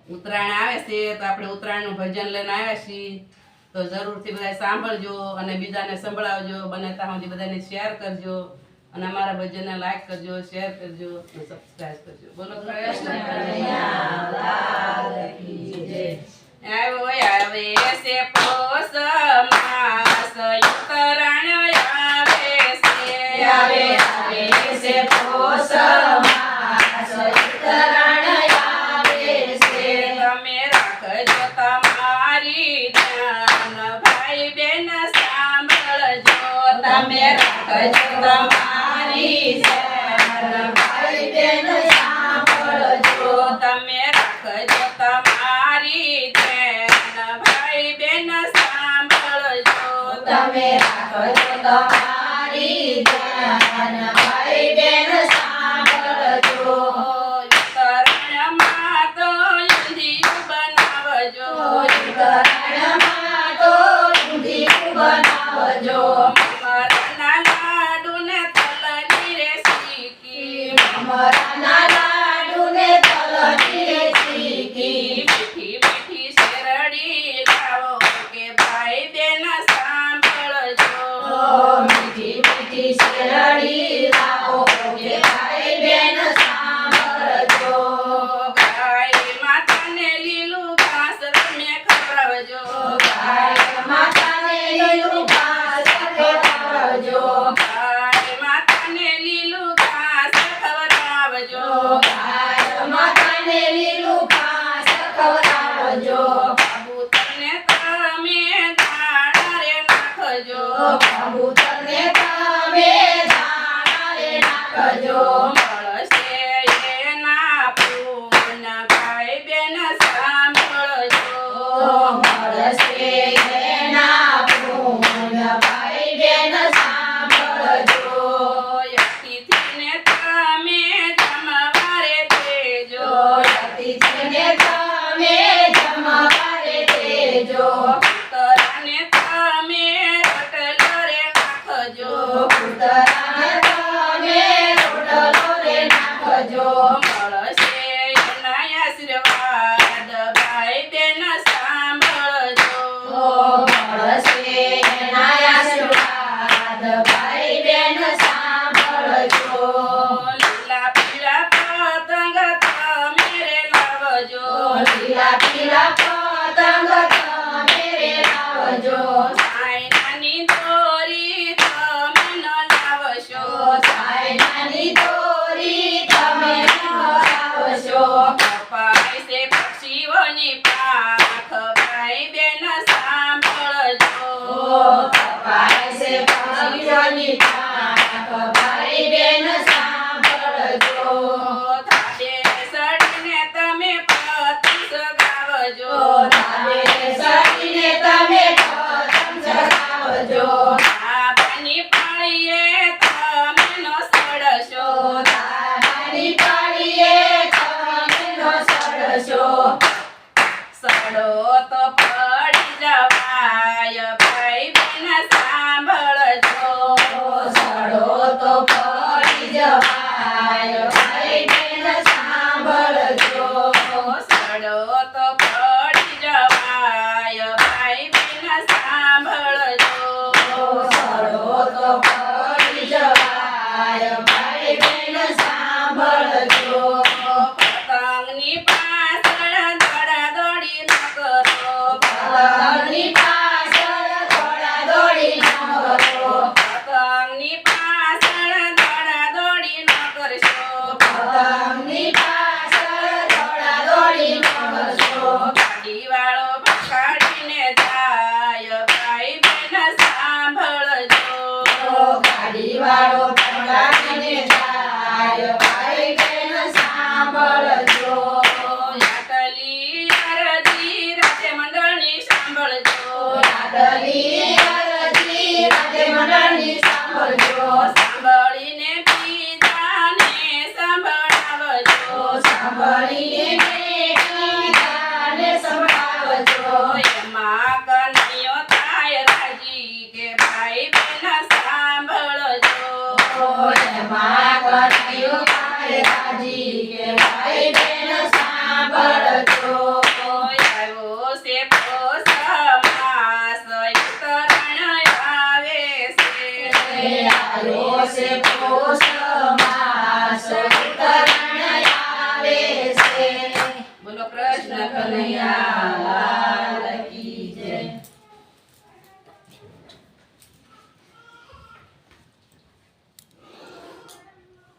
ઉત્તરાયણ આવે છે તો આપણે ઉત્તરાયણનું ભજન લઈને આવ્યા છીએ તો જરૂરથી બધા સાંભળજો અને બીજાને સંભળાવજો બને ત્યાં સુધી બધાને શેર કરજો અને અમારા ભજનને લાઈક કરજો શેર કરજો અને સબસ્ક્રાઇબ કરજો બોલો કૃષ્ણ કનૈયા લાલ કી જય આવે છે પોષ માસ ઉત્તરાયણ આવે છે પોષ માસ ઉત્તરાયણ આવે છે તમે રાખજો તમારી ધ્યાન ભાઈ બેન સાંભળજો તમે રાખજો તમારી ધ્યાન ભાઈ બેન સાંભળજો તમે રાખજો તમારી ધ્યાન ભાઈ બેન સાંભળજો તમે રાખજો તમારી ધ્યાન ભાઈ બેન સાંભળજો ઉત્તરાયણમાં તો ઊંધિયું બનાવજો ઉત્તરાયણમાં તો ઊંધિયું બનાવજો મમરાના લાડુ ને તલની રેસીપી મમરાના લાડુ ને તલની રેસીપી મીઠી મીઠી શેરડી લાવો કે ભાઈ બેન સાંભળજો મીઠી મીઠી શેરડી લાવો કે ભાઈ બેન સાંભળજો ગાય માતાને લીલું ઘાસ તમે ખવડાવજો ગાય માતાને લીલું ઘાસ ખવડાવજો ગાય માતાને લીલું ઘાસ ખવડાવજો ગાય માતાને લીલું ઘાસ ખવડાવજો કબૂતરને તમે દાણા રે નાખજો કબૂતરને તમે દાણા રે નાખજો મળશે એના પૂન ભાઈ બેન સાંભળજો મળશે એના પૂન ભાઈ બેન સાંભળજો અતિથિને તમે જમવારે દેજો અતિથિને તમે જમવારે દેજો પુતરાને તમે રોટલો રે નાખજો પુતરાને તમે રોટલો રે નાખજો મળશે એના આશીર્વાદ ભાઈ બેન સાંભળજો મળશે એના આશીર્વાદ ભાઈ બેન સાંભળજો લીલા પીળા પતંગ તમે રે લાવજો લીલા પીળા પતંગ તમે રે લાવજો સાયનાની દોરી તમે ન લાવશો સાયનાની દોરી તમે ન લાવશો કપાય છે પક્ષીઓની પાંખ ભાઈ બેન સાંભળજો કપાય છે પક્ષીઓની પાંખ ભાઈ બેન સાંભળજો ધાબે સડીને તમે પતંગ ચગાવજો ધાબે સડીને તમે પતંગ ચગાવજો ધાબાની પાળીએ તમે ન સડશો ધાબાની પાળીએ તમે ન સડશો સડો તો પડી જવાય ભાઈ બેન સાંભળજો સડો તો પડી જવાય ભાઈ બેન સાંભળજો સડો તો પડી જવાય ભાઈ બેન સાંભળજો સડો તો પડી જવાય ભાઈ બેન સાંભળજો પતંગની પાછળ દોડાદોડી ન કરો પતંગની પાછળ દોડાદોડી ન કરો પતંગની પાછળ દોડાદોડી ન કરશો પતંગની પાછળ દોડાદોડી ન કરશો ગાડીવાળો ભગાડીને જાય ભાઈ બેન સાંભળજો ગાડીવાળો ભગાડીને જાય ભાઈ બેન સાંભળજો આટલી અરજી રાજ્ય મંડળની સાંભળજો આટલી અરજી રાજ્ય મંડળની સાંભળજો સાંભળીને બીજાને સંભળાવજો સાંભળીને બીજાને સંભળાવજો એમાં કનૈયો થાય રાજી કે ભાઈ બેન સાંભળજો એમાં કનૈયો થાય રાજી કે ભાઈ બેન સાંભળજો છે